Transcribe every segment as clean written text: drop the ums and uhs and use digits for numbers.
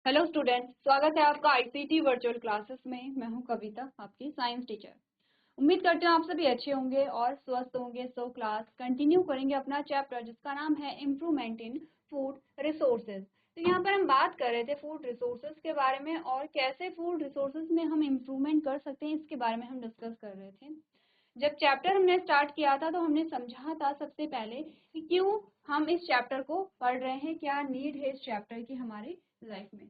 Hello student, स्वागत है आपका आईसीटी वर्चुअल क्लासेस में। मैं हूं कविता, आपकी साइंस टीचर। उम्मीद करते हैं आप सभी अच्छे होंगे और स्वस्थ होंगे। सो क्लास कंटिन्यू करेंगे अपना चैप्टर जिसका नाम है इम्प्रूवमेंट इन फूड रिसोर्सेज। तो यहाँ पर हम बात कर रहे थे फूड रिसोर्सेज के बारे में और कैसे फूड रिसोर्सेज में हम इम्प्रूवमेंट कर सकते हैं, इसके बारे में हम डिस्कस कर रहे थे। जब चैप्टर हमने स्टार्ट किया था तो हमने समझा था सबसे पहले कि क्यों हम इस चैप्टर को पढ़ रहे हैं, क्या नीड है इस चैप्टर की हमारी लाइफ में।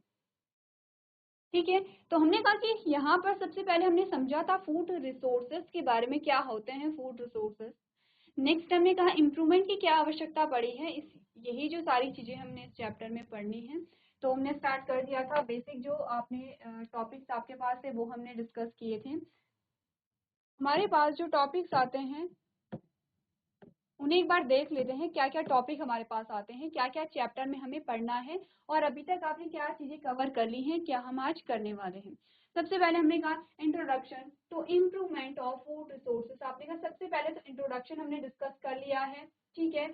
ठीक है, तो हमने कहा कि यहाँ पर सबसे पहले हमने समझा था फूड रिसोर्सेज के बारे में, क्या होते हैं फूड रिसोर्सेज। नेक्स्ट हमने कहा इम्प्रूवमेंट की क्या आवश्यकता पड़ी है, इस यही जो सारी चीजें हमने इस चैप्टर में पढ़नी है। तो हमने स्टार्ट कर दिया था बेसिक, जो आपने टॉपिक्स आपके पास है वो हमने डिस्कस किए थे। हमारे पास जो टॉपिक्स आते हैं उन्हें एक बार देख लेते हैं, क्या क्या टॉपिक हमारे पास आते हैं, क्या क्या चैप्टर में हमें पढ़ना है और अभी तक आपने क्या चीजें कवर कर ली हैं, क्या हम आज करने वाले हैं। सबसे पहले हमने कहा introduction to improvement of food resources. आपने कहा सबसे पहले तो इंट्रोडक्शन हमने डिस्कस कर लिया है। ठीक है,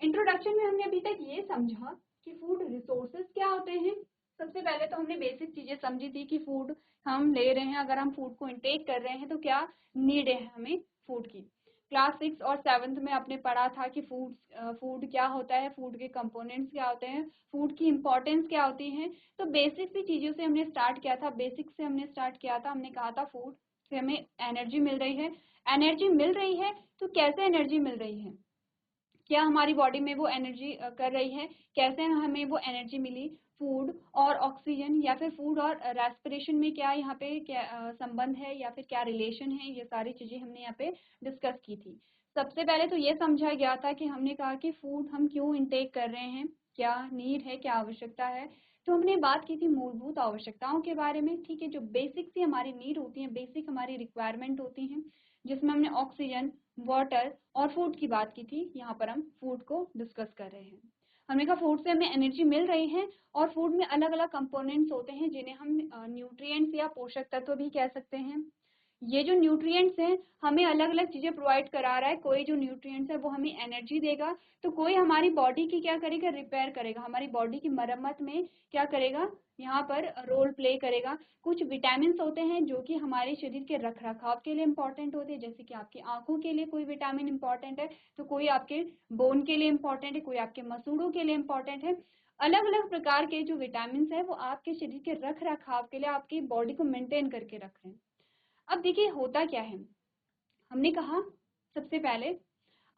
इंट्रोडक्शन में हमने अभी तक ये समझा कि फूड रिसोर्सेज क्या होते हैं। सबसे पहले तो हमने बेसिक चीजें समझी थी कि फूड हम ले रहे हैं, अगर हम फूड को इंटेक कर रहे हैं तो क्या नीड है हमें फूड की। क्लास 6 और 7th में आपने पढ़ा था कि फूड क्या होता है, फूड के कंपोनेंट्स क्या होते हैं, फूड की इंपॉर्टेंस क्या होती है। तो बेसिक सी चीजों से हमने स्टार्ट किया था, बेसिक से हमने स्टार्ट किया था। हमने कहा था फूड से हमें एनर्जी मिल रही है। एनर्जी मिल रही है तो कैसे एनर्जी मिल रही है, क्या हमारी बॉडी में वो एनर्जी कर रही है, कैसे हमें वो एनर्जी मिली। फूड और ऑक्सीजन या फिर फूड और रेस्पिरेशन में क्या यहाँ पे क्या संबंध है या फिर क्या रिलेशन है, ये सारी चीजें हमने यहाँ पे डिस्कस की थी। सबसे पहले तो ये समझा गया था कि हमने कहा कि फूड हम क्यों इनटेक कर रहे हैं, क्या नीड है, क्या आवश्यकता है। तो हमने बात की थी मूलभूत आवश्यकताओं के बारे में। ठीक है, जो बेसिक सी हमारी नीड होती है, बेसिक हमारी रिक्वायरमेंट होती हैं, जिसमें हमने ऑक्सीजन, वाटर और फूड की बात की थी। यहाँ पर हम फूड को डिस्कस कर रहे हैं। हमने कहा फूड से हमें एनर्जी मिल रही है और फूड में अलग अलग कंपोनेंट्स होते हैं जिन्हें हम न्यूट्रिएंट्स या पोषक तत्व भी कह सकते हैं। ये जो न्यूट्रिएंट्स हैं हमें अलग अलग चीजें प्रोवाइड करा रहा है। कोई जो न्यूट्रिएंट्स है वो हमें एनर्जी देगा, तो कोई हमारी बॉडी की क्या करेगा, रिपेयर करेगा, हमारी बॉडी की मरम्मत में क्या करेगा, यहाँ पर रोल प्ले करेगा। कुछ विटामिन होते हैं जो कि हमारे शरीर के रख रखाव के लिए इंपॉर्टेंट होते हैं, जैसे कि आपकी आंखों के लिए कोई विटामिन इंपॉर्टेंट है, तो कोई आपके बोन के लिए इंपॉर्टेंट है, कोई आपके मसूड़ों के लिए इंपॉर्टेंट है। अलग अलग प्रकार के जो विटामिन है वो आपके शरीर के रख रखाव के लिए, आपकी बॉडी को मेंटेन करके रख रहे हैं। अब देखिए होता क्या है, हमने कहा सबसे पहले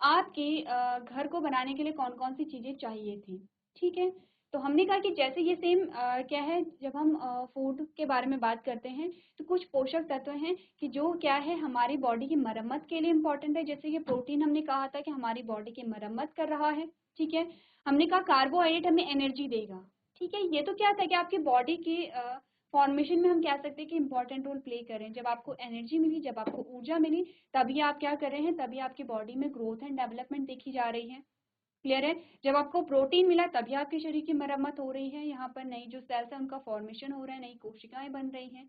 आपके घर को बनाने के लिए कौन कौन सी चीजें चाहिए थी। ठीक है, तो हमने कहा कि जैसे ये सेम क्या है, जब हम फूड के बारे में बात करते हैं तो कुछ पोषक तत्व हैं कि जो क्या है हमारी बॉडी की मरम्मत के लिए इंपॉर्टेंट है। जैसे ये प्रोटीन हमने कहा था कि हमारी बॉडी की मरम्मत कर रहा है। ठीक है, हमने कहा कार्बोहाइड्रेट हमें एनर्जी देगा। ठीक है, ये तो क्या था कि आपकी बॉडी की फॉर्मेशन में हम कह सकते हैं कि इंपॉर्टेंट रोल प्ले करें। जब आपको एनर्जी मिली, जब आपको ऊर्जा मिली, तभी आप क्या कर रहे हैं, तभी आपकी बॉडी में ग्रोथ एंड डेवलपमेंट देखी जा रही है। क्लियर है, जब आपको प्रोटीन मिला तभी आपके शरीर की मरम्मत हो रही है, यहाँ पर नई जो सेल्स है उनका फॉर्मेशन हो रहा है, नई कोशिकाएं बन रही हैं।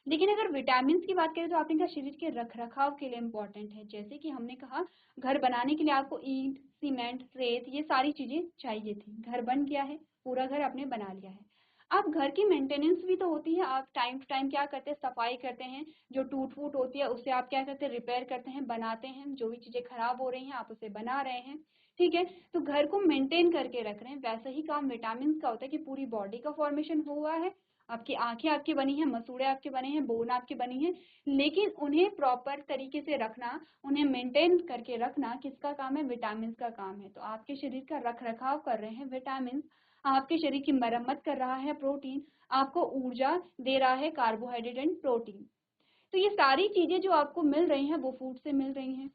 लेकिन अगर विटामिन की बात करें तो आपने कहा शरीर के रख रखाव के लिए इंपॉर्टेंट है। जैसे कि हमने कहा घर बनाने के लिए आपको ईंट, सीमेंट, रेत, ये सारी चीजें चाहिए थी। घर बन गया है, पूरा घर आपने बना लिया है। आप घर की मेंटेनेंस भी तो होती है, आप टाइम टू टाइम क्या करते हैं, सफाई करते हैं। जो टूट फूट होती है उससे आप क्या करते हैं, रिपेयर करते हैं, बनाते हैं। जो भी चीजें खराब हो रही हैं आप उसे बना रहे हैं। ठीक है, तो घर को मेंटेन करके रख रहे हैं। वैसा ही काम विटामिन का होता है कि पूरी बॉडी का फॉर्मेशन हुआ है, आपकी आंखें आपकी बनी हैं, मसूड़े आपके बने हैं, बोन आपकी बनी है, लेकिन उन्हें प्रॉपर तरीके से रखना, उन्हें मेंटेन करके रखना किसका काम है, विटामिन का काम है। तो आपके शरीर का रख रखाव कर रहे हैं विटामिन, आपके शरीर की मरम्मत कर रहा है प्रोटीन, आपको ऊर्जा दे रहा है कार्बोहाइड्रेट एंड प्रोटीन। तो ये सारी चीजें जो आपको मिल रही हैं वो फूड से मिल रही हैं।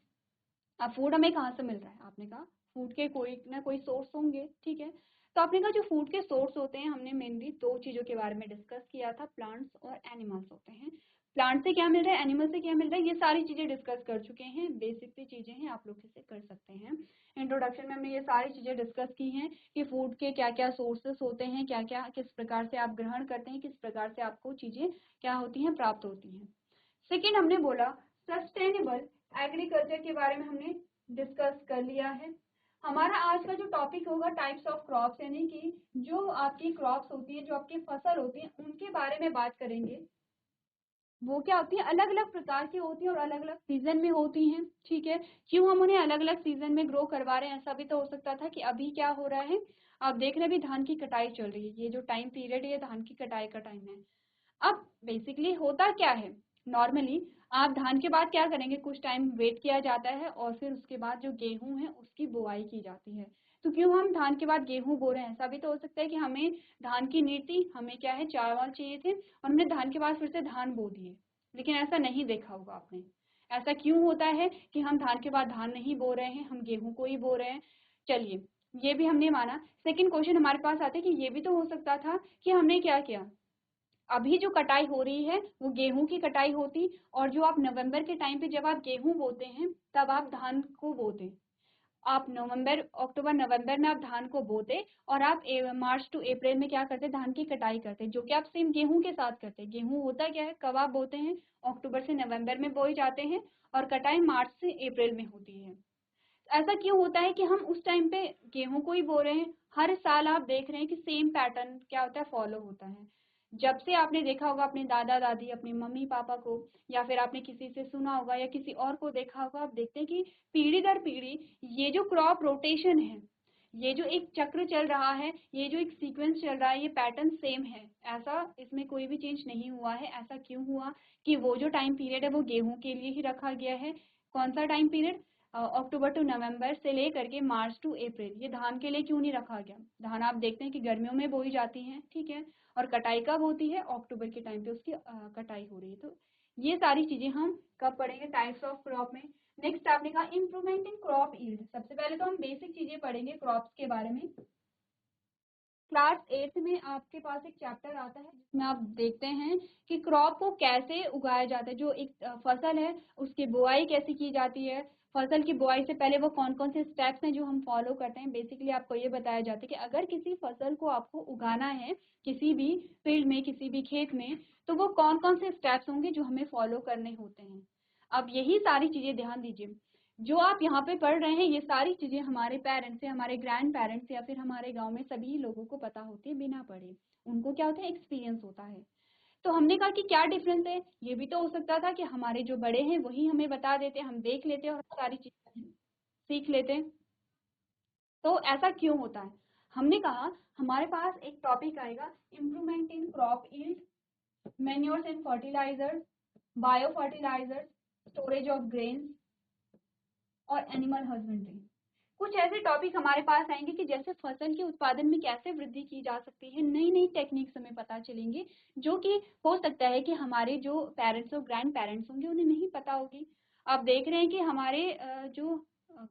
अब फूड हमें कहाँ से मिल रहा है, आपने कहा फूड के कोई ना कोई सोर्स होंगे। ठीक है, तो आपने कहा जो फूड के सोर्स होते हैं, हमने मेनली दो चीजों के बारे में डिस्कस किया था, प्लांट्स और एनिमल्स होते हैं। प्लांट से क्या मिल रहा है, एनिमल से क्या मिल रहा है, ये सारी चीजें डिस्कस कर चुके हैं। बेसिक सी चीजें हैं, आप लोग इसे कर सकते हैं। इंट्रोडक्शन में हमने ये सारी चीजें डिस्कस की हैं कि फूड के क्या क्या सोर्सेस होते हैं, क्या क्या किस प्रकार से आप ग्रहण करते हैं, किस प्रकार से आपको चीजें क्या होती हैं, प्राप्त होती हैं। सेकेंड हमने बोला सस्टेनेबल एग्रीकल्चर के बारे में हमने डिस्कस कर लिया है। हमारा आज का जो टॉपिक होगा टाइप्स ऑफ क्रॉप्स, यानी कि जो आपकी क्रॉप्स होती है, जो आपकी फसल होती है, उनके बारे में बात करेंगे। वो क्या होती है, अलग अलग प्रकार की होती है और अलग अलग सीजन में होती हैं। ठीक है, क्यों हम उन्हें अलग अलग सीजन में ग्रो करवा रहे हैं? ऐसा भी तो हो सकता था कि अभी क्या हो रहा है, आप देख रहे हैं अभी धान की कटाई चल रही है, ये जो टाइम पीरियड है ये धान की कटाई का टाइम है। अब बेसिकली होता क्या है, नॉर्मली आप धान के बाद क्या करेंगे, कुछ टाइम वेट किया जाता है और फिर उसके बाद जो गेहूं है उसकी बुआई की जाती है। तो क्यों हम धान के बाद गेहूं बो रहे हैं? ऐसा भी तो हो सकता है कि हमें धान की नीड थी, हमें क्या है चावल चाहिए थे, और हमने धान के बाद फिर से धान बो दिए। लेकिन ऐसा नहीं देखा होगा आपने। ऐसा क्यों होता है कि हम धान के बाद धान नहीं बो रहे हैं, हम गेहूं को ही बो रहे हैं? चलिए, ये भी हमने माना। सेकंड क्वेश्चन हमारे पास आते कि ये भी तो हो सकता था कि हमने क्या किया, अभी जो कटाई हो रही है वो गेहूं की कटाई होती, और जो आप नवंबर के टाइम पे जब आप गेहूं बोते हैं तब आप धान को बोते। आप नवंबर अक्टूबर नवंबर में आप धान को बोते, और आप मार्च टू अप्रैल में क्या करते, धान की कटाई करते, जो कि आप सेम गेहूं के साथ करते। गेहूं होता क्या है, कब आप बोते हैं, अक्टूबर से नवंबर में बोए जाते हैं, और कटाई मार्च से अप्रैल में होती है। ऐसा क्यों होता है कि हम उस टाइम पे गेहूं को ही बो रहे हैं? हर साल आप देख रहे हैं कि सेम पैटर्न क्या होता है, फॉलो होता है। जब से आपने देखा होगा अपने दादा दादी, अपने मम्मी पापा को, या फिर आपने किसी से सुना होगा या किसी और को देखा होगा, आप देखते हैं कि पीढ़ी दर पीढ़ी ये जो क्रॉप रोटेशन है, ये जो एक चक्र चल रहा है, ये जो एक सीक्वेंस चल रहा है, ये पैटर्न सेम है। ऐसा इसमें कोई भी चेंज नहीं हुआ है। ऐसा क्यों हुआ कि वो जो टाइम पीरियड है वो गेहूं के लिए ही रखा गया है। कौन सा टाइम पीरियड, अक्टूबर टू नवंबर से लेकर के मार्च टू अप्रैल, ये धान के लिए क्यों नहीं रखा गया? धान आप देखते हैं कि गर्मियों में बोई जाती है, ठीक है, और कटाई कब होती है, अक्टूबर के टाइम पे उसकी कटाई हो रही है। तो ये सारी चीजें हम कब पढ़ेंगे, टाइप्स ऑफ क्रॉप में। नेक्स्ट आपने कहा इम्प्रूवमेंट इन क्रॉप यील्ड। सबसे पहले तो हम बेसिक चीजें पढ़ेंगे क्रॉप्स के बारे में। क्लास 8 में आपके पास एक चैप्टर आता है जिसमें आप देखते हैं कि क्रॉप को कैसे उगाया जाता है। जो एक फसल है उसकी बुआई कैसे की जाती है, फसल की बुआई से पहले वो कौन कौन से स्टेप्स हैं जो हम फॉलो करते हैं। बेसिकली आपको ये बताया जाता है कि अगर किसी फसल को आपको उगाना है किसी भी फील्ड में, किसी भी खेत में, तो वो कौन कौन से स्टेप्स होंगे जो हमें फॉलो करने होते हैं। अब यही सारी चीजें ध्यान दीजिए, जो आप यहाँ पे पढ़ रहे हैं ये सारी चीजें हमारे पेरेंट्स से, हमारे ग्रैंड पेरेंट्स या फिर हमारे गांव में सभी लोगों को पता होती है बिना पढ़े। उनको क्या होता है, एक्सपीरियंस होता है। तो हमने कहा कि क्या डिफरेंस है, ये भी तो हो सकता था कि हमारे जो बड़े हैं वही हमें बता देते, हम देख लेते और सारी चीजें सीख लेते। तो ऐसा क्यों होता है? हमने कहा हमारे पास एक टॉपिक आएगा, improvement in crop yield, manures and fertilizers, bio fertilizers, storage of grains, और एनिमल हस्बेंड्री। कुछ ऐसे टॉपिक हमारे पास आएंगे कि जैसे फसल के उत्पादन में कैसे वृद्धि की जा सकती है, नई नई टेक्निक्स हमें पता चलेंगी, जो कि हो सकता है कि हमारे जो पेरेंट्स और ग्रैंड पेरेंट्स होंगे उन्हें नहीं पता होगी। आप देख रहे हैं कि हमारे जो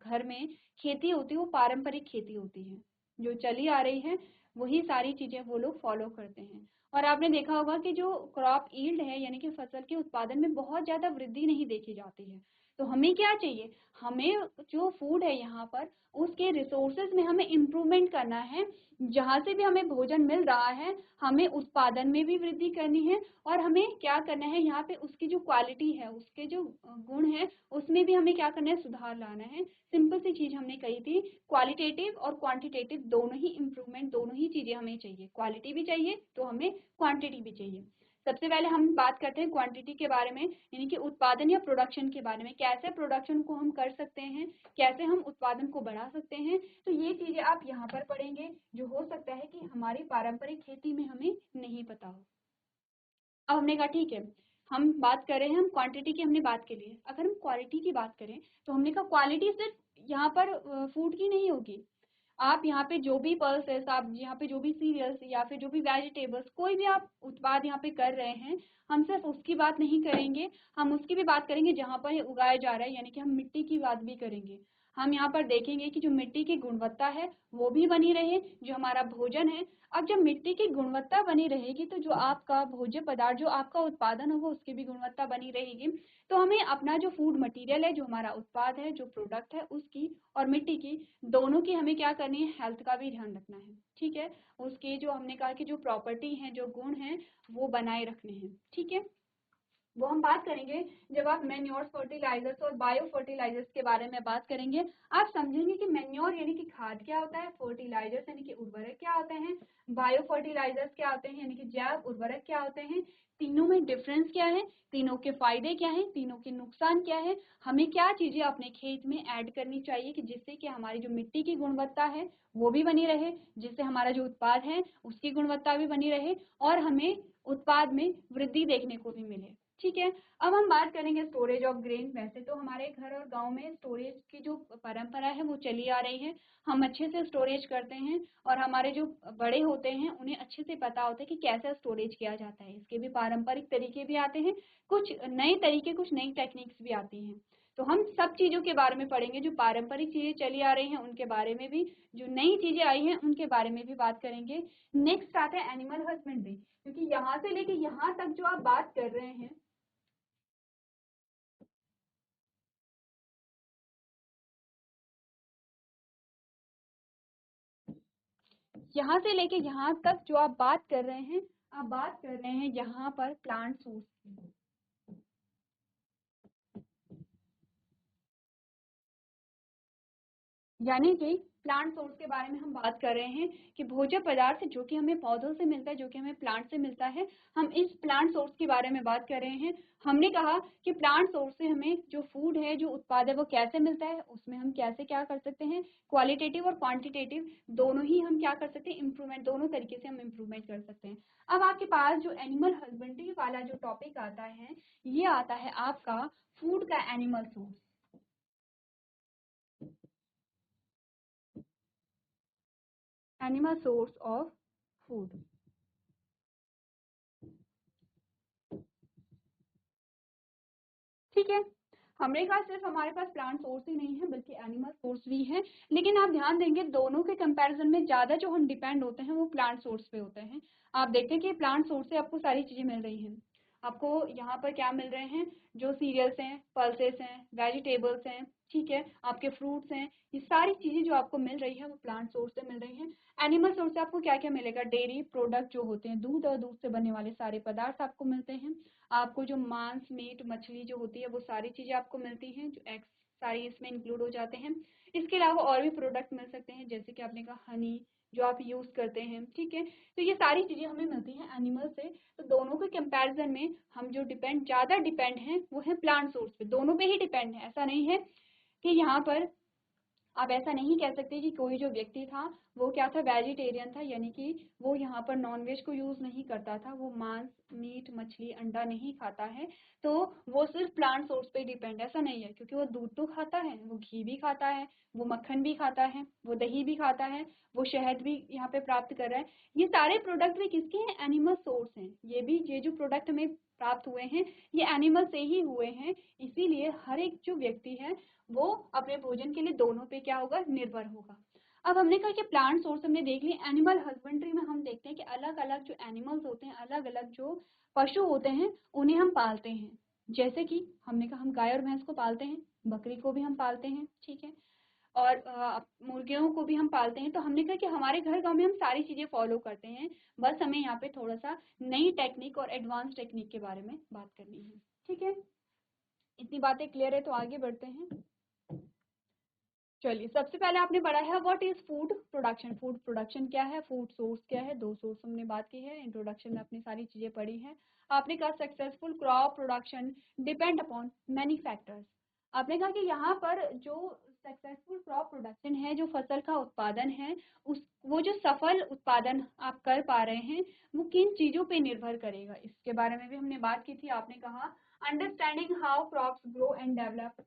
घर में खेती होती है वो पारंपरिक खेती होती है, जो चली आ रही है वही सारी चीजें वो लोग फॉलो करते हैं। और आपने देखा होगा कि जो क्रॉप यील्ड है यानी कि फसल के उत्पादन में बहुत ज्यादा वृद्धि नहीं देखी जाती है। तो हमें क्या चाहिए, हमें जो फूड है यहाँ पर उसके रिसोर्सेज में हमें इम्प्रूवमेंट करना है। जहाँ से भी हमें भोजन मिल रहा है हमें उत्पादन में भी वृद्धि करनी है, और हमें क्या करना है यहाँ पे उसकी जो क्वालिटी है, उसके जो गुण है उसमें भी हमें क्या करना है, सुधार लाना है। सिंपल सी चीज हमने कही थी, क्वालिटेटिव और क्वांटिटेटिव दोनों ही इम्प्रूवमेंट, दोनों ही चीजें हमें चाहिए। क्वालिटी भी चाहिए तो हमें क्वांटिटी भी चाहिए। सबसे पहले हम बात करते हैं क्वांटिटी के बारे में, यानी कि उत्पादन या प्रोडक्शन के बारे में, कैसे प्रोडक्शन को हम कर सकते हैं, कैसे हम उत्पादन को बढ़ा सकते हैं। तो ये चीजें आप यहाँ पर पढ़ेंगे, जो हो सकता है कि हमारी पारंपरिक खेती में हमें नहीं पता हो। अब हमने कहा ठीक है, हम बात कर रहे हैं, हम क्वांटिटी की हमने बात के लिए, अगर हम क्वालिटी की बात करें तो हमने कहा क्वालिटी सिर्फ यहाँ पर फूड की नहीं होगी। आप यहाँ पे जो भी पल्सेस, आप यहाँ पे जो भी सीरियल्स या फिर जो भी वेजिटेबल्स, कोई भी आप उत्पाद यहाँ पे कर रहे हैं, हम सिर्फ उसकी बात नहीं करेंगे, हम उसकी भी बात करेंगे जहाँ पर ये उगाया जा रहा है, यानी कि हम मिट्टी की बात भी करेंगे। हम यहाँ पर देखेंगे कि जो मिट्टी की गुणवत्ता है वो भी बनी रहे, जो हमारा भोजन है। अब जब मिट्टी की गुणवत्ता बनी रहेगी तो जो आपका भोज्य पदार्थ, जो आपका उत्पादन होगा उसकी भी गुणवत्ता बनी रहेगी। तो हमें अपना जो फूड मटेरियल है, जो हमारा उत्पाद है, जो प्रोडक्ट है, उसकी और मिट्टी की, दोनों की हमें क्या करनी है, हेल्थ का भी ध्यान रखना है। ठीक है, उसके जो हमने कहा कि जो प्रॉपर्टी है, जो गुण है, वो बनाए रखने हैं। ठीक है, वो हम बात करेंगे जब आप मैन्योर्स, फर्टिलाइजर्स और बायो फर्टिलाइजर्स के बारे में बात करेंगे। आप समझेंगे कि मैन्योर यानी कि खाद क्या होता है, फर्टिलाइजर्स यानी कि उर्वरक क्या होते हैं, बायो फर्टिलाइजर्स क्या होते हैं यानी कि जैव उर्वरक क्या होते हैं, तीनों में डिफरेंस क्या है, तीनों के फायदे क्या हैं, तीनों के नुकसान क्या है, हमें क्या चीजें अपने खेत में ऐड करनी चाहिए कि जिससे कि हमारी जो मिट्टी की गुणवत्ता है वो भी बनी रहे, जिससे हमारा जो उत्पाद है उसकी गुणवत्ता भी बनी रहे और हमें उत्पाद में वृद्धि देखने को भी मिले। ठीक है, अब हम बात करेंगे स्टोरेज ऑफ ग्रेन। वैसे तो हमारे घर और गांव में स्टोरेज की जो परंपरा है वो चली आ रही है, हम अच्छे से स्टोरेज करते हैं और हमारे जो बड़े होते हैं उन्हें अच्छे से पता होता है कि कैसे स्टोरेज किया जाता है। इसके भी पारंपरिक तरीके भी आते हैं, कुछ नए तरीके, कुछ नई टेक्निक्स भी आती हैं। तो हम सब चीजों के बारे में पढ़ेंगे, जो पारंपरिक चीजें चली आ रही हैं उनके बारे में भी, जो नई चीजें आई हैं उनके बारे में भी बात करेंगे। नेक्स्ट आता है एनिमल हस्बेंड्री, क्योंकि यहाँ से लेके यहाँ तक जो आप बात कर रहे हैं, यहाँ से लेके यहाँ तक जो आप बात कर रहे हैं, आप बात कर रहे हैं यहाँ पर प्लांट सोर्स की, यानी कि प्लांट सोर्स के बारे में हम बात कर रहे हैं कि भोज्य पदार्थ जो कि हमें पौधों से मिलता है, जो कि हमें प्लांट से मिलता है, हम इस प्लांट सोर्स के बारे में बात कर रहे हैं। हमने कहा कि प्लांट सोर्स से हमें जो फूड है, जो उत्पाद है, वो कैसे मिलता है, उसमें हम कैसे क्या कर सकते हैं, क्वालिटेटिव और क्वांटिटेटिव दोनों ही हम क्या कर सकते हैं, इम्प्रूवमेंट, दोनों तरीके से हम इम्प्रूवमेंट कर सकते हैं। अब आपके पास जो एनिमल हस्बेंड्री वाला जो टॉपिक आता है, ये आता है आपका फूड का animal source, animal source of food. ठीक है, हमने कहा सिर्फ हमारे पास प्लांट सोर्स ही नहीं है बल्कि एनिमल सोर्स भी है, लेकिन आप ध्यान देंगे दोनों के कंपैरिजन में ज्यादा जो हम डिपेंड होते हैं वो प्लांट सोर्स पे होते हैं। आप देखते हैं कि प्लांट सोर्स से आपको सारी चीजें मिल रही हैं। आपको यहाँ पर क्या मिल रहे हैं, जो सीरियल्स हैं, पल्सेस हैं, वेजिटेबल्स हैं, ठीक है, आपके फ्रूट्स हैं, ये सारी चीजें जो आपको मिल रही है वो प्लांट सोर्स से मिल रही हैं। एनिमल सोर्स से आपको क्या क्या मिलेगा, डेयरी प्रोडक्ट जो होते हैं, दूध और दूध से बनने वाले सारे पदार्थ आपको मिलते हैं। आपको जो मांस, मीट, मछली जो होती है वो सारी चीजें आपको मिलती हैं, जो एग्स सारी इसमें इंक्लूड हो जाते हैं। इसके अलावा और भी प्रोडक्ट मिल सकते हैं, जैसे कि आपने कहा हनी जो आप यूज करते हैं। ठीक है, तो ये सारी चीजें हमें मिलती हैं एनिमल से। तो दोनों के कंपैरिजन में हम जो ज्यादा डिपेंड हैं वो है प्लांट सोर्स पे, दोनों पे ही डिपेंड है। ऐसा नहीं है कि यहाँ पर, आप ऐसा नहीं कह सकते कि कोई जो व्यक्ति था वो क्या था, वेजिटेरियन था, यानी कि वो यहाँ पर नॉनवेज को यूज नहीं करता था, वो मांस, मीट, मछली, अंडा नहीं खाता है, तो वो सिर्फ प्लांट सोर्स पे डिपेंड, ऐसा नहीं है, क्योंकि वो दूध तो खाता है, वो घी भी खाता है, वो मक्खन भी खाता है, वो दही भी खाता है, वो शहद भी यहाँ पे प्राप्त कर रहा है। ये सारे प्रोडक्ट भी किसके हैं, एनिमल सोर्स हैं। ये जो प्रोडक्ट हमें प्राप्त हुए हैं ये एनिमल से ही हुए हैं। इसीलिए हर एक जो व्यक्ति है वो अपने भोजन के लिए दोनों पे क्या होगा, निर्भर होगा। अब हमने कहा कि प्लांट सोर्स हमने देख लिया। एनिमल हस्बेंड्री में हम देखते हैं कि अलग अलग जो एनिमल्स होते हैं, अलग अलग जो पशु होते हैं उन्हें हम पालते हैं। जैसे कि हमने कहा हम गाय और भैंस को पालते हैं, बकरी को भी हम पालते हैं, ठीक है, और मुर्गियों को भी हम पालते हैं। तो हमने कहा कि हमारे घर गांव में हम सारी चीजें फॉलो करते हैं, बस हमें यहाँ पे थोड़ा सा नई टेक्निक और एडवांस टेक्निक के बारे में बात करनी है। ठीक है, इतनी बातें क्लियर है तो आगे बढ़ते हैं। चलिए, सबसे पहले आपने पढ़ा है what is food production. Food production क्या है, फूड सोर्स क्या है, दो सोर्स हमने बात की है, इंट्रोडक्शन में अपनी सारी चीजें पढ़ी हैं। आपने कहा successful crop production depend upon many factors. आपने कहा कि यहाँ पर जो सक्सेसफुल क्रॉप प्रोडक्शन है, जो फसल का उत्पादन है, उस वो जो सफल उत्पादन आप कर पा रहे हैं वो किन चीजों पे निर्भर करेगा, इसके बारे में भी हमने बात की थी। आपने कहा understanding how crops grow and develop.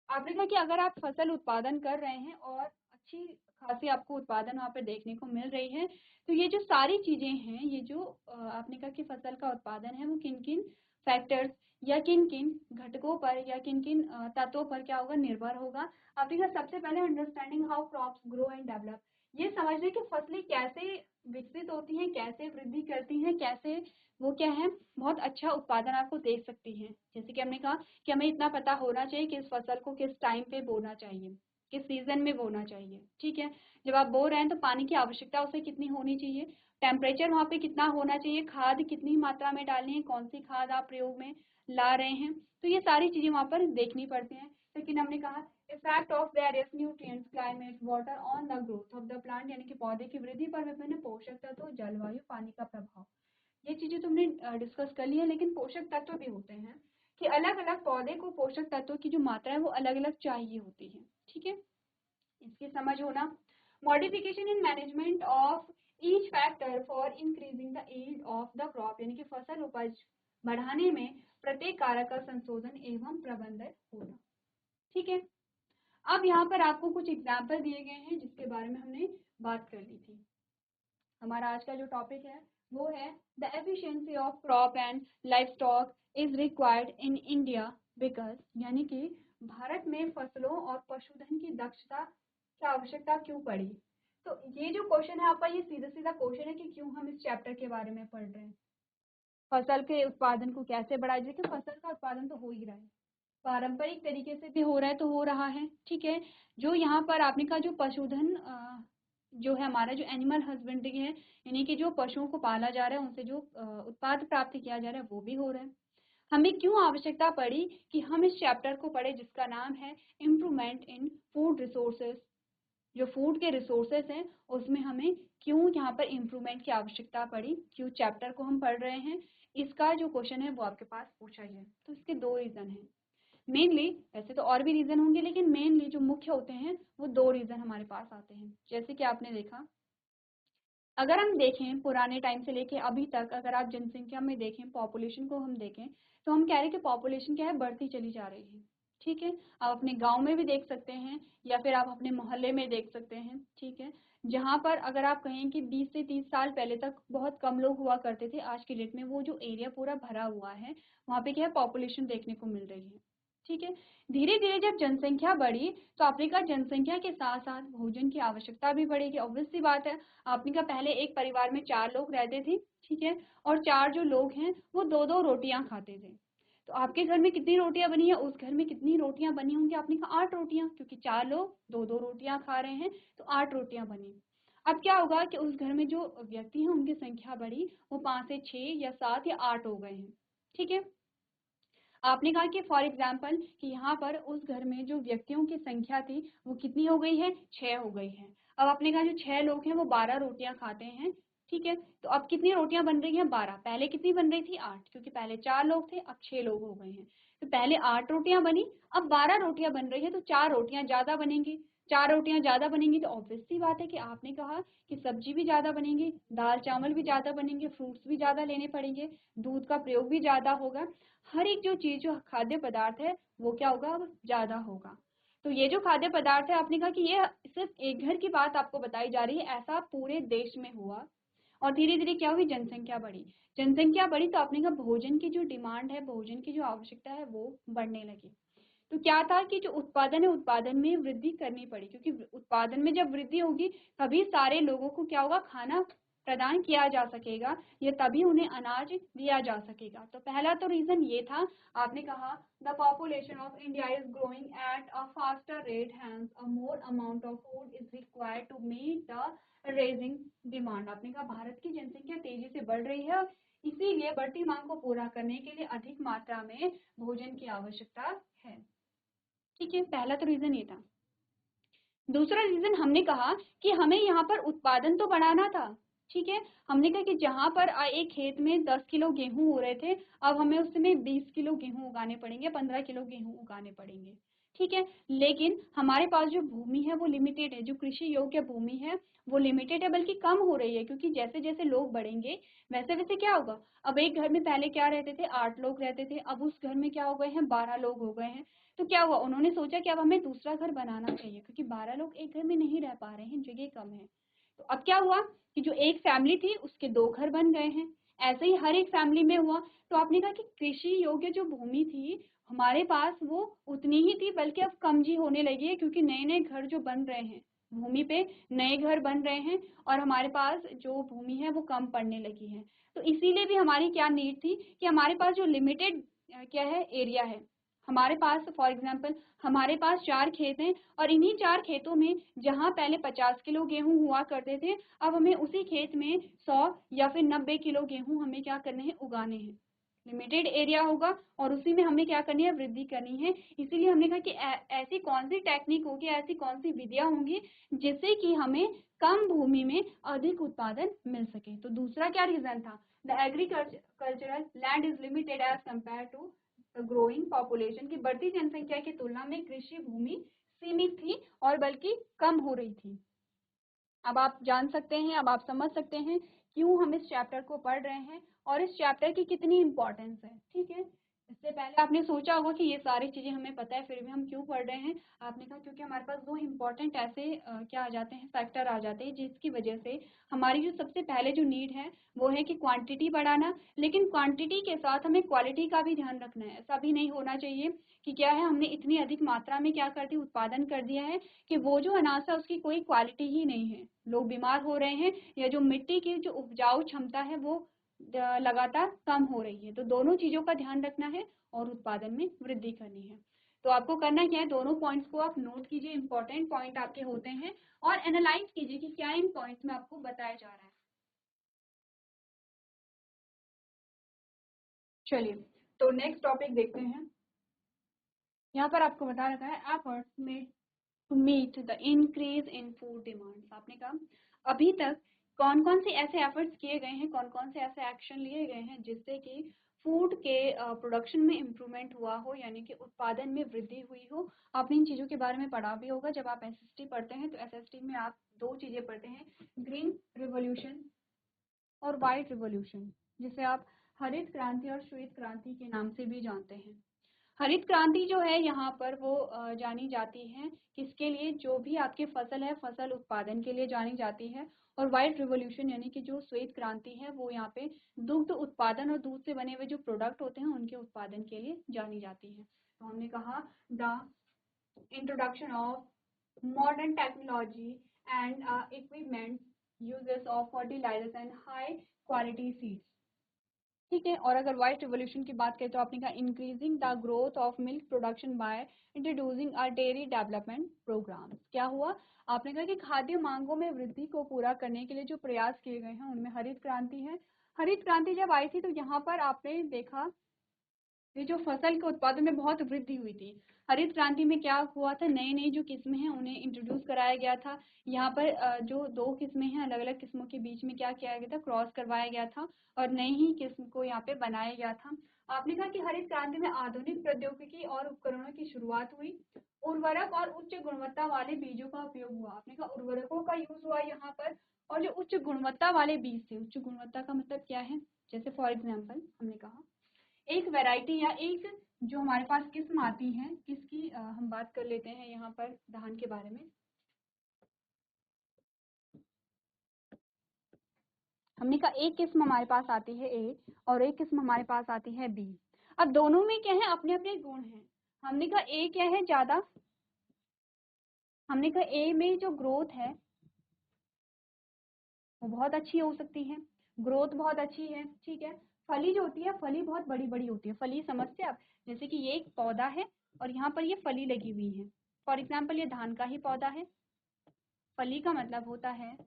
आपने कहा कि अगर आप फसल उत्पादन कर रहे हैं और अच्छी खासी आपको उत्पादन वहाँ पे देखने को मिल रही है, तो ये जो सारी चीजें हैं, ये जो आपने कहा कि फसल का उत्पादन है वो किन किन फैक्टर्स या किन किन घटकों पर या किन किन तत्वों पर क्या होगा, निर्भर होगा। आपने कहा सबसे पहले understanding how crops grow and develop, ये समझने कि फसलें कैसे विकसित होती हैं, कैसे वृद्धि करती हैं, कैसे वो क्या है, बहुत अच्छा उत्पादन आपको दे सकती हैं। जैसे कि हमने कहा कि हमें इतना पता होना चाहिए कि इस फसल को किस टाइम पे बोना चाहिए, किस सीजन में बोना चाहिए। ठीक है, जब आप बो रहे हैं तो पानी की आवश्यकता उसे कितनी होनी चाहिए, टेम्परेचर वहाँ पे कितना होना चाहिए, खाद कितनी मात्रा में डालनी है, कौन सी खाद आप प्रयोग में ला रहे हैं, तो ये सारी चीजें वहाँ पर देखनी पड़ती हैं। लेकिन हमने कहा effect of various nutrients climate water on the growth of the plant, यानी कि पौधे की वृद्धि पर विभिन्न पोषक तत्व, जलवायु, पानी का प्रभाव। ये चीजें तुमने डिस्कस कर ली है। लेकिन पोषक तत्व भी होते हैं कि अलग अलग पौधे को पोषक तत्वों की जो मात्रा है वो अलग अलग चाहिए होती है। ठीक है, इसकी समझ होना। Modification in management of each factor for increasing the yield of the crop, यानी कि फसल उपज बढ़ाने में प्रत्येक कारक का संशोधन एवं प्रबंधन होना। ठीक है, अब यहाँ पर आपको कुछ एग्जाम्पल दिए गए हैं जिसके बारे में हमने बात कर ली थी। हमारा आज का जो टॉपिक है वो है the efficiency of crop and life stock is required in India because, यानी कि भारत में फसलों और पशुधन की दक्षता की आवश्यकता क्यों पड़ी। तो ये जो क्वेश्चन है आपका, ये सीधा सीधा क्वेश्चन है कि क्यों हम इस चैप्टर के बारे में पढ़ रहे हैं। फसल के उत्पादन को कैसे बढ़ाया जाए, कि फसल का उत्पादन तो हो ही रहा है, पारंपरिक तरीके से भी हो रहा है तो हो रहा है। ठीक है, जो यहाँ पर आपने कहा जो पशुधन जो है हमारा जो एनिमल हस्बेंड्री है, यानी कि जो पशुओं को पाला जा रहा है उनसे जो उत्पाद प्राप्त किया जा रहा है वो भी हो रहा है। हमें क्यों आवश्यकता पड़ी कि हम इस चैप्टर को पढ़े जिसका नाम है इम्प्रूवमेंट इन फूड रिसोर्सेज। जो फूड के रिसोर्सेज हैं उसमें हमें क्यों यहाँ पर इम्प्रूवमेंट की आवश्यकता पड़ी, क्यों चैप्टर को हम पढ़ रहे हैं, इसका जो क्वेश्चन है वो आपके पास पूछा गया। तो इसके दो रीजन हैं मेनली, वैसे तो और भी रीजन होंगे लेकिन मेनली जो मुख्य होते हैं वो दो रीजन हमारे पास आते हैं। जैसे कि आपने देखा, अगर हम देखें पुराने टाइम से लेके अभी तक, अगर आप जनसंख्या में देखें, पॉपुलेशन को हम देखें, तो हम कह रहे हैं कि पॉपुलेशन क्या है, बढ़ती चली जा रही है। ठीक है, आप अपने गांव में भी देख सकते हैं या फिर आप अपने मोहल्ले में देख सकते हैं। ठीक है, जहां पर अगर आप कहें कि 20 से 30 साल पहले तक बहुत कम लोग हुआ करते थे, आज की डेट में वो जो एरिया पूरा भरा हुआ है वहाँ पे क्या है, पॉपुलेशन देखने को मिल रही है। ठीक है, धीरे धीरे जब जनसंख्या बढ़ी तो आपने कहा जनसंख्या के साथ साथ भोजन की आवश्यकता भी बढ़ेगी। ऑब्वियस सी बात है, आपने कहा पहले एक परिवार में 4 लोग रहते थे। ठीक है, और 4 जो लोग हैं वो 2-2 रोटियां खाते थे। तो आपके घर में कितनी रोटियां बनी है, उस घर में कितनी रोटियां बनी होंगी, आपने कहा 8 रोटियां, क्योंकि 4 लोग 2-2 रोटियां खा रहे हैं तो 8 रोटियां बनी। अब क्या होगा कि उस घर में जो व्यक्ति हैं उनकी संख्या बढ़ी, वो 5 से 6 या 7 या 8 हो गए हैं। ठीक है, आपने कहा कि फॉर एग्जाम्पल कि यहाँ पर उस घर में जो व्यक्तियों की संख्या थी वो कितनी हो गई है, 6 हो गई है। अब आपने कहा जो 6 लोग हैं वो 12 रोटियां खाते हैं। ठीक है, तो अब कितनी रोटियां बन रही हैं, 12। पहले कितनी बन रही थी, 8, क्योंकि पहले 4 लोग थे अब 6 लोग हो गए हैं। तो पहले 8 रोटियां बनी, अब 12 रोटियां बन रही है, तो 4 रोटियां ज्यादा बनेंगी। 4 रोटियां ज्यादा बनेंगी तो ऑब्वियस सी बात है कि आपने कहा कि सब्जी भी ज्यादा बनेंगी, दाल चावल भी ज्यादा बनेंगे, फ्रूट्स भी ज्यादा लेने पड़ेंगे, दूध का प्रयोग भी ज्यादा होगा। हर एक जो चीज जो खाद्य पदार्थ है वो क्या होगा, अब ज्यादा होगा। तो ये जो खाद्य पदार्थ है, आपने कहा कि ये सिर्फ एक घर की बात आपको बताई जा रही है, ऐसा पूरे देश में हुआ। और धीरे धीरे क्या हुई, जनसंख्या बढ़ी। जनसंख्या बढ़ी तो आपने कहा भोजन की जो डिमांड है, भोजन की जो आवश्यकता है वो बढ़ने लगी। तो क्या था कि जो उत्पादन है, उत्पादन में वृद्धि करनी पड़ी, क्योंकि उत्पादन में जब वृद्धि होगी तभी सारे लोगों को क्या होगा, खाना प्रदान किया जा सकेगा, या तभी उन्हें अनाज दिया जा सकेगा। तो पहला तो रीजन ये था। आपने कहा the population of India is growing at a faster rate, hence a more amount of food is required to meet the raising demand. आपने कहा भारत की जनसंख्या तेजी से बढ़ रही है, इसीलिए बढ़ती मांग को पूरा करने के लिए अधिक मात्रा में भोजन की आवश्यकता है। ठीक है, पहला तो रीजन ये था। दूसरा रीजन हमने कहा कि हमें यहाँ पर उत्पादन तो बढ़ाना था। ठीक है, हमने कहा कि जहां पर एक खेत में 10 किलो गेहूं हो रहे थे, अब हमें उसमें 20 किलो गेहूं उगाने पड़ेंगे, 15 किलो गेहूं उगाने पड़ेंगे। ठीक है, लेकिन हमारे पास जो भूमि है वो लिमिटेड है, जो कृषि योग्य भूमि है वो लिमिटेड है, बल्कि कम हो रही है, क्योंकि जैसे जैसे लोग बढ़ेंगे वैसे वैसे क्या होगा। अब एक घर में पहले क्या रहते थे, 8 लोग रहते थे, अब उस घर में क्या हो गए हैं, 12 लोग हो गए हैं। तो क्या हुआ, उन्होंने सोचा कि अब हमें दूसरा घर बनाना चाहिए, क्योंकि 12 लोग एक घर में नहीं रह पा रहे हैं, जगह कम है। तो अब क्या हुआ कि जो एक फैमिली थी उसके 2 घर बन गए हैं। ऐसे ही हर एक फैमिली में हुआ। तो आपने कहा कि कृषि योग्य जो भूमि थी हमारे पास वो उतनी ही थी, बल्कि अब कम जी होने लगी है, क्योंकि नए नए घर जो बन रहे हैं, भूमि पे नए घर बन रहे हैं, और हमारे पास जो भूमि है वो कम पड़ने लगी है। तो इसीलिए भी हमारी क्या नीड थी कि हमारे पास जो लिमिटेड क्या है, एरिया है, हमारे पास फॉर एग्जांपल हमारे पास 4 खेत हैं और इन्हीं 4 खेतों में जहां पहले 50 किलो गेहूं हुआ करते थे, अब हमें उसी खेत में 100 या फिर 90 किलो गेहूं हमें क्या करने हैं, उगाने हैं। लिमिटेड एरिया होगा और उसी में हमें क्या करनी है, वृद्धि करनी है। इसीलिए हमने कहा कि ऐसी कौन सी टेक्निक होगी, ऐसी कौन सी विधियां होंगी जिससे कि हमें कम भूमि में अधिक उत्पादन मिल सके। तो दूसरा क्या रीजन था, the agricultural land is limited as compare to growing population, की बढ़ती जनसंख्या की तुलना में कृषि भूमि सीमित थी और बल्कि कम हो रही थी। अब आप जान सकते हैं, अब आप समझ सकते हैं क्यों हम इस चैप्टर को पढ़ रहे हैं और इस चैप्टर की कितनी इंपॉर्टेंस है। ठीक है, इससे पहले आपने सोचा होगा कि ये सारी चीजें हमें पता है फिर भी हम क्यों पढ़ रहे हैं। आपने कहा क्योंकि हमारे पास दो इम्पोर्टेंट ऐसे क्या आ जाते हैं, फैक्टर आ जाते हैं जिसकी वजह से हमारी जो सबसे पहले जो नीड है वो है कि क्वांटिटी बढ़ाना, लेकिन क्वांटिटी के साथ हमें क्वालिटी का भी ध्यान रखना है। ऐसा भी नहीं होना चाहिए कि क्या है, हमने इतनी अधिक मात्रा में क्या कर दिया, उत्पादन कर दिया है कि वो जो अनाज है उसकी कोई क्वालिटी ही नहीं है, लोग बीमार हो रहे हैं या जो मिट्टी की जो उपजाऊ क्षमता है वो लगातार कम हो रही है। तो दोनों चीजों का ध्यान रखना है और उत्पादन में वृद्धि करनी है। तो आपको करना क्या है, दोनों पॉइंट्स को आप नोट कीजिए, इंपॉर्टेंट पॉइंट आपके होते हैं, और एनालाइज कीजिए कि क्या इन पॉइंट्स में आपको बताया जा रहा है। चलिए, तो नेक्स्ट टॉपिक देखते हैं। यहाँ पर आपको बता रखा है efforts made to meet the increase in food demands. आपने कहा अभी तक कौन कौन से ऐसे एफर्ट्स किए गए हैं, कौन कौन से ऐसे एक्शन लिए गए हैं जिससे कि फूड के प्रोडक्शन में इम्प्रूवमेंट हुआ हो, यानी कि उत्पादन में वृद्धि हुई हो। आपने इन चीज़ों के बारे में पढ़ा भी होगा जब आप एसएसटी पढ़ते हैं। तो एसएसटी में आप दो चीज़ें पढ़ते हैं, ग्रीन रिवॉल्यूशन और वाइट रिवॉल्यूशन, जिसे आप हरित क्रांति और श्वेत क्रांति के नाम से भी जानते हैं। हरित क्रांति जो है यहाँ पर वो जानी जाती है किसके लिए, जो भी आपकी फसल है फसल उत्पादन के लिए जानी जाती है। और व्हाइट रिवॉल्यूशन यानी कि जो श्वेत क्रांति है वो यहाँ पे दुग्ध उत्पादन और दूध से बने हुए जो प्रोडक्ट होते हैं उनके उत्पादन के लिए जानी जाती है। तो हमने कहा the introduction of modern technology and equipment, uses of fertilizers and high quality seeds. ठीक है, और अगर व्हाइट रिवॉल्यूशन की बात करें तो आपने कहा increasing the growth of milk production by introducing a dairy development programme. क्या हुआ, आपने कहा कि खाद्य मांगों में वृद्धि को पूरा करने के लिए जो प्रयास किए गए हैं उनमें हरित क्रांति है। हरित क्रांति जब आई थी तो यहाँ पर आपने देखा ये जो फसल के उत्पादन में बहुत वृद्धि हुई थी। हरित क्रांति में क्या हुआ था, नई नई जो किस्में हैं उन्हें इंट्रोड्यूस कराया गया था। यहाँ पर जो दो किस्में हैं अलग अलग किस्मों के बीच में क्या किया गया था, क्रॉस करवाया गया था और नई ही किस्म को यहाँ पे बनाया गया था। आपने कहा कि हरित क्रांति में आधुनिक प्रौद्योगिकी और उपकरणों की शुरुआत हुई, उर्वरक और उच्च गुणवत्ता वाले बीजों का उपयोग हुआ। आपने कहा उर्वरकों का यूज हुआ यहाँ पर, और जो उच्च गुणवत्ता वाले बीज थे, उच्च गुणवत्ता का मतलब क्या है, जैसे फॉर एग्जाम्पल हमने कहा एक वैरायटी या एक जो हमारे पास किस्म आती है किसकी, हम बात कर लेते हैं यहाँ पर धान के बारे में। हमने कहा एक किस्म हमारे पास आती है ए और एक किस्म हमारे पास आती है बी। अब दोनों में क्या है, अपने अपने गुण हैं। हमने कहा ए क्या है ज्यादा, हमने कहा ए में जो ग्रोथ है वो बहुत अच्छी हो सकती है, ग्रोथ बहुत अच्छी है। ठीक है, फली जो होती है फली बहुत बड़ी बड़ी होती है। फली समझते हैं आप, जैसे कि ये एक पौधा है और यहाँ पर ये फली लगी हुई है। फॉर एग्जाम्पल ये धान का ही पौधा है। फली का मतलब होता है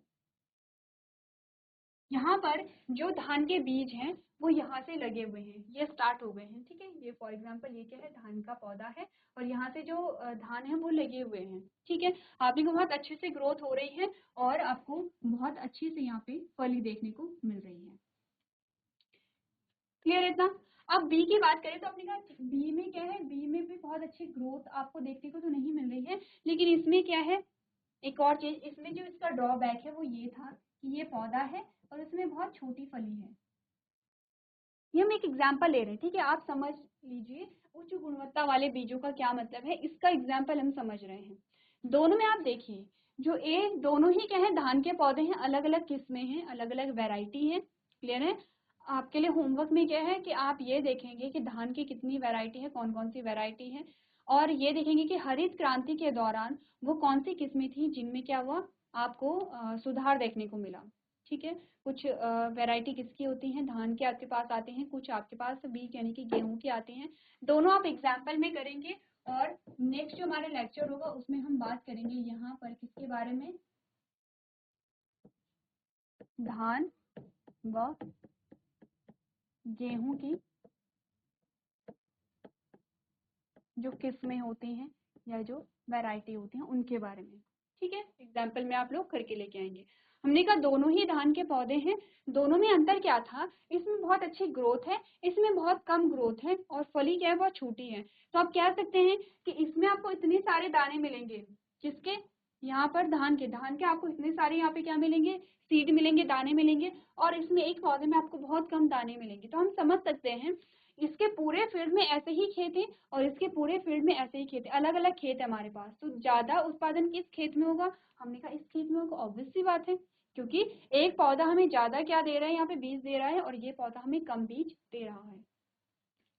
यहाँ पर जो धान के बीज हैं वो यहाँ से लगे हुए हैं, ये स्टार्ट हो गए हैं। ठीक है, ये फॉर एग्जांपल ये क्या है, धान का पौधा है और यहाँ से जो धान है वो लगे हुए हैं। ठीक है, आपने को बहुत अच्छे से ग्रोथ हो रही है और आपको बहुत अच्छी से यहाँ पे फली देखने को मिल रही है। क्लियर है इतना। अब बी की बात करें तो आपने कहा बी में क्या है, बी में भी बहुत अच्छी ग्रोथ आपको देखने को तो नहीं मिल रही है, लेकिन इसमें क्या है, एक और चीज इसमें जो इसका ड्रॉबैक है वो ये था कि ये पौधा है और इसमें बहुत छोटी फली है। ये हम एक एग्जाम्पल ले रहे हैं। ठीक है, आप समझ लीजिए उच्च गुणवत्ता वाले बीजों का क्या मतलब है, इसका एग्जाम्पल हम समझ रहे हैं। दोनों में आप देखिए जो ए दोनों ही क्या है, धान के पौधे हैं, अलग अलग किस्में हैं, अलग अलग वैरायटी है। क्लियर है, आपके लिए होमवर्क में क्या है कि आप ये देखेंगे कि धान की कितनी वैरायटी है, कौन कौन सी वैरायटी है, और ये देखेंगे कि हरित क्रांति के दौरान वो कौन सी किस्में थी जिनमें क्या हुआ, आपको सुधार देखने को मिला। ठीक है। कुछ वैरायटी किसकी होती हैं, धान के आपके पास आते हैं, कुछ आपके पास बीज यानी कि गेहूं के आते हैं। दोनों आप एग्जाम्पल में करेंगे और नेक्स्ट जो हमारा लेक्चर होगा उसमें हम बात करेंगे यहाँ पर किसके बारे में, धान व गेहूं की जो किस्में होती हैं या जो वैरायटी होती हैं उनके बारे में। ठीक है, एग्जाम्पल में आप लोग करके लेके आएंगे। हमने कहा दोनों ही धान के पौधे हैं, दोनों में अंतर क्या था, इसमें बहुत अच्छी ग्रोथ है, इसमें बहुत कम ग्रोथ है और फली क्या है बहुत छोटी है। तो आप कह सकते हैं कि इसमें आपको इतने सारे दाने मिलेंगे, किसके, यहाँ पर धान के आपको इतने सारे यहाँ पे क्या मिलेंगे, सीड मिलेंगे, दाने मिलेंगे, और इसमें एक पौधे में आपको बहुत कम दाने मिलेंगे। तो हम समझ सकते हैं इसके पूरे फील्ड में ऐसे ही खेत है और इसके पूरे फील्ड में ऐसे ही खेत है, अलग अलग खेत है हमारे पास। तो ज्यादा उत्पादन किस खेत में होगा, हमने कहा इस खेत में होगा, ऑब्वियस सी बात है, क्योंकि एक पौधा हमें ज्यादा क्या दे रहा है, यहाँ पे बीज दे रहा है और ये पौधा हमें कम बीज दे रहा है।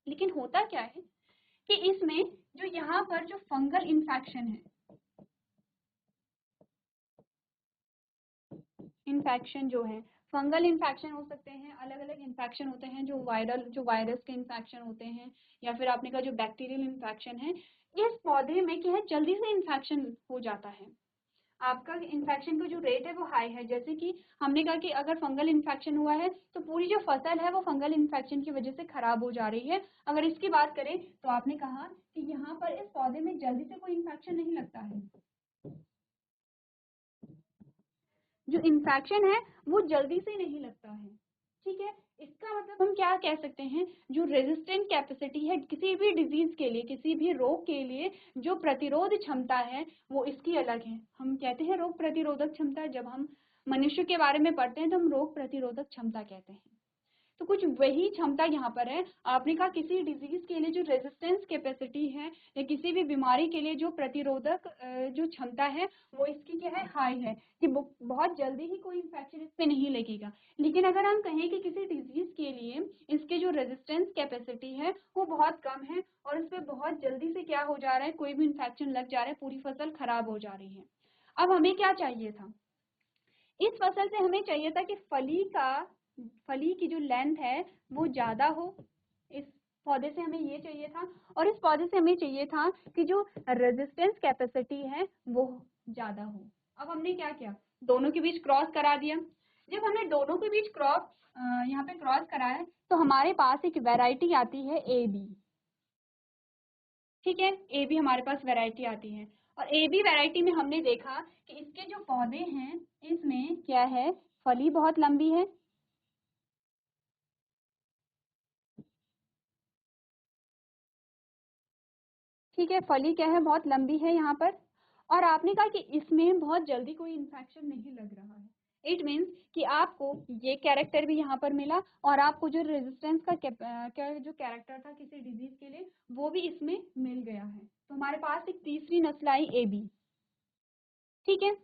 लेकिन होता क्या है कि इसमें जो यहाँ पर जो फंगल इन्फेक्शन है, इन्फेक्शन जो है, फंगल इन्फेक्शन हो सकते हैं, अलग अलग इन्फेक्शन होते हैं, जो वायरस के इन्फेक्शन होते हैं, या फिर आपने कहा जो बैक्टीरियल इन्फेक्शन है, इस पौधे में क्या है जल्दी से इन्फेक्शन हो जाता है, आपका इन्फेक्शन का जो रेट है वो हाई है। जैसे कि हमने कहा कि अगर फंगल इन्फेक्शन हुआ है तो पूरी जो फसल है वो फंगल इन्फेक्शन की वजह से खराब हो जा रही है। अगर इसकी बात करें तो आपने कहा कि यहाँ पर इस पौधे में जल्दी से कोई इन्फेक्शन नहीं लगता है, जो इन्फेक्शन है वो जल्दी से नहीं लगता है। ठीक है, इसका मतलब हम क्या कह सकते हैं, जो रेजिस्टेंट कैपेसिटी है किसी भी डिजीज के लिए, किसी भी रोग के लिए, जो प्रतिरोध क्षमता है वो इसकी अलग है। हम कहते हैं रोग प्रतिरोधक क्षमता, जब हम मनुष्य के बारे में पढ़ते हैं तो हम रोग प्रतिरोधक क्षमता कहते हैं। तो कुछ वही क्षमता यहाँ पर है। आपने कहा किसी डिजीज के लिए जो रेजिस्टेंस कैपेसिटी है या किसी भी बीमारी के लिए जो प्रतिरोधक जो क्षमता है वो इसकी क्या है, हाई है, कि बहुत जल्दी ही कोई इन्फेक्शन इस पे नहीं लगेगा। लेकिन अगर हम कहें कि किसी डिजीज के लिए इसके जो रेजिस्टेंस कैपेसिटी है वो बहुत कम है और इस पे बहुत जल्दी से क्या हो जा रहा है, कोई भी इन्फेक्शन लग जा रहा है, पूरी फसल खराब हो जा रही है। अब हमें क्या चाहिए था, इस फसल से हमें चाहिए था कि फली की जो लेंथ है वो ज्यादा हो, इस पौधे से हमें ये चाहिए था, और इस पौधे से हमें चाहिए था कि जो रेजिस्टेंस कैपेसिटी है वो ज्यादा हो। अब हमने क्या किया, दोनों के बीच क्रॉस करा दिया। जब हमने दोनों के बीच यहाँ पे क्रॉस कराया तो हमारे पास एक वैरायटी आती है ए बी। ठीक है, ए बी हमारे पास वैरायटी आती है, और ए बी वैरायटी में हमने देखा कि इसके जो पौधे हैं इसमें क्या है, फली बहुत लंबी है, ठीक है, फली क्या है बहुत लंबी है यहाँ पर, और आपने कहा कि इसमें बहुत जल्दी कोई इन्फेक्शन नहीं लग रहा है। इट मीन्स कि आपको ये कैरेक्टर भी यहाँ पर मिला और आपको जो रेजिस्टेंस का क्या जो कैरेक्टर था किसी डिजीज के लिए वो भी इसमें मिल गया है। तो हमारे पास एक तीसरी नस्ल आई ए बी। ठीक है,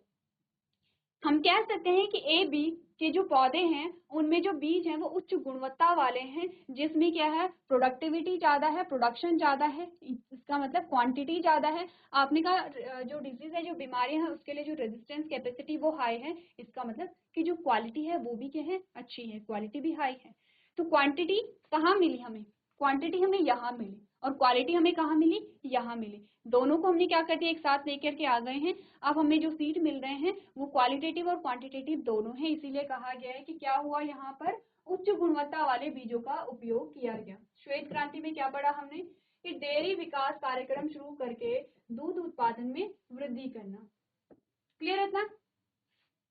हम कह सकते हैं कि ए बी के जो पौधे हैं उनमें जो बीज हैं वो उच्च गुणवत्ता वाले हैं, जिसमें क्या है प्रोडक्टिविटी ज्यादा है, प्रोडक्शन ज्यादा है, इसका मतलब क्वांटिटी ज्यादा है। आपने कहा जो डिजीज है, जो बीमारियां हैं उसके लिए जो रेजिस्टेंस कैपेसिटी वो हाई है, इसका मतलब कि जो क्वालिटी है वो भी क्या है, अच्छी है, क्वालिटी भी हाई है। तो क्वांटिटी कहाँ मिली हमें, क्वांटिटी हमें यहाँ मिली और क्वालिटी हमें कहाँ मिली, यहाँ मिली। दोनों को हमने क्या कर दिया, एक साथ लेकर के आ गए हैं। अब हमें जो सीड मिल रहे हैं वो क्वालिटेटिव और क्वांटिटेटिव दोनों हैं, इसीलिए कहा गया है कि क्या हुआ, यहाँ पर उच्च गुणवत्ता वाले बीजों का उपयोग किया गया। श्वेत क्रांति में क्या पढ़ा हमने कि डेयरी विकास कार्यक्रम शुरू करके दूध उत्पादन में वृद्धि करना। क्लियर है इतना,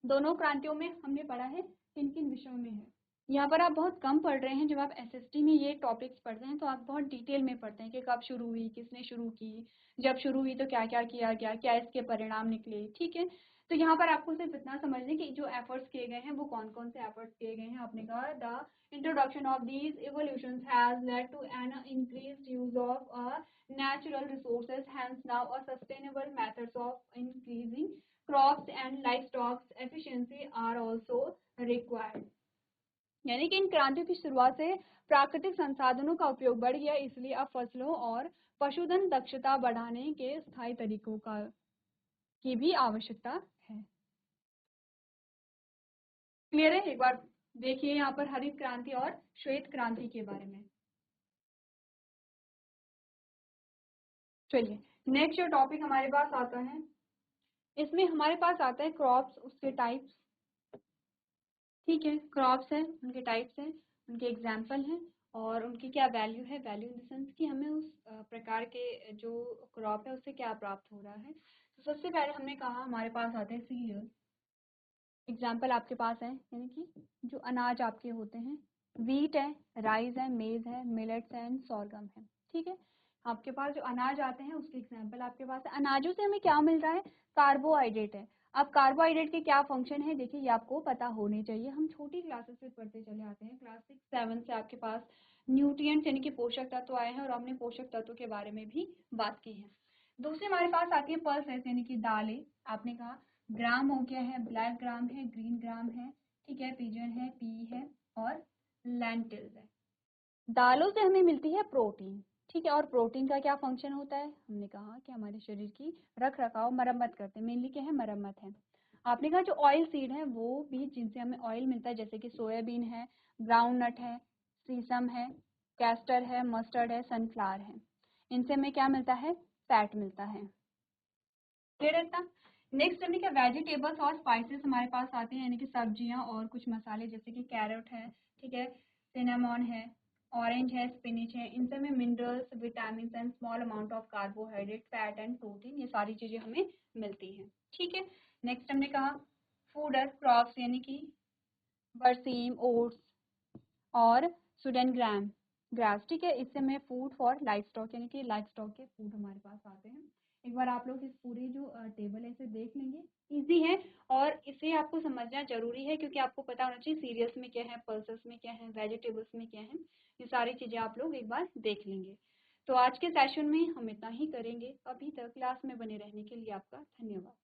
दोनों क्रांतियों में हमने पढ़ा है, किन किन विषयों में है। यहाँ पर आप बहुत कम पढ़ रहे हैं, जब आप एसएसटी में ये टॉपिक्स पढ़ते हैं तो आप बहुत डिटेल में पढ़ते हैं कि कब शुरू हुई, किसने शुरू की, जब शुरू हुई तो क्या क्या किया गया, क्या इसके परिणाम निकले। ठीक है, तो यहाँ पर आपको सिर्फ इतना समझने कि जो एफर्ट्स किए गए हैं वो कौन कौन से एफर्ट्स किए गए हैं। आपने कहा the introduction of these evolutions has led to an increased use of natural resources, hence now a sustainable methods of increasing crops and livestock efficiency are also required। यानी कि इन क्रांतियों की शुरुआत से प्राकृतिक संसाधनों का उपयोग बढ़ गया, इसलिए अब फसलों और पशुधन दक्षता बढ़ाने के स्थायी तरीकों का, की भी आवश्यकता है। क्लियर है? एक बार देखिए यहाँ पर हरित क्रांति और श्वेत क्रांति के बारे में। चलिए नेक्स्ट जो टॉपिक हमारे पास आता है, इसमें हमारे पास आता है क्रॉप्स, उसके टाइप्स। ठीक है, क्रॉप्स है, उनके टाइप्स हैं, उनके एग्जाम्पल हैं और उनकी क्या वैल्यू है, वैल्यू इन द सेंस कि हमें उस प्रकार के जो क्रॉप है उससे क्या प्राप्त हो रहा है। तो सबसे पहले हमने कहा हमारे पास आते हैं सीरियल। एग्जाम्पल आपके पास है, यानी कि जो अनाज आपके होते हैं, वीट है, राइस है, मेज है, मिलेट्स एंड सॉर्गम है। ठीक है, आपके पास जो अनाज आते हैं उसके एग्जाम्पल आपके पास है। अनाजों से हमें क्या मिल रहा है, कार्बोहाइड्रेट है। अब कार्बोहाइड्रेट के क्या फंक्शन है, देखिए ये आपको पता होने चाहिए, हम छोटी क्लासेस से पढ़ते चले आते हैं। क्लास 6-7 से आपके पास न्यूट्रिएंट्स यानी कि पोषक तत्व आए हैं और हमने पोषक तत्व के बारे में भी बात की है। दूसरी हमारे पास आती है पल्सेस यानी कि दालें। आपने कहा ग्राम हो गया है, ब्लैक ग्राम है, ग्रीन ग्राम है, ठीक है, पिजन है, पी है और लेंटिल्स है। दालों से हमें मिलती है प्रोटीन। ठीक है, और प्रोटीन का क्या फंक्शन होता है, हमने कहा कि हमारे शरीर की रख रखाव मरम्मत करते हैं, मेनली क्या है, मरम्मत है। आपने कहा जो ऑयल सीड है वो भी जिनसे हमें ऑयल मिलता है, जैसे कि सोयाबीन है, ग्राउंड नट है, सीसम है, कैस्टर है, मस्टर्ड है, सनफ्लावर है। इनसे हमें क्या मिलता है, फैट मिलता है। क्लियर है इतना? नेक्स्ट हमें क्या वेजिटेबल्स और स्पाइसेस हमारे पास आते हैं, यानी कि सब्जियां और कुछ मसाले, जैसे कि कैरेट है, ठीक है, सिनेमॉन है, ऑरेंज है, स्पिनिच है। इनसे हमें minerals, vitamin and small amount of carbohydrate, fat and protein, ये सारी चीजें हमें मिलती हैं। ठीक है, नेक्स्ट हमने कहा फूडर क्रॉप्स यानी कि बरसीम, ओट्स और सुडन ग्रास। ठीक है, इससे हमें फूड फॉर लाइफ स्टॉक यानी कि लाइफ स्टॉक के फूड हमारे पास आते हैं। एक बार आप लोग इस पूरी जो टेबल है इसे देख लेंगे, इजी है और इसे आपको समझना जरूरी है क्योंकि आपको पता होना चाहिए सीरियल्स में क्या है, पल्सेस में क्या है, वेजिटेबल्स में क्या है। ये सारी चीजें आप लोग एक बार देख लेंगे। तो आज के सेशन में हम इतना ही करेंगे। अभी तक क्लास में बने रहने के लिए आपका धन्यवाद।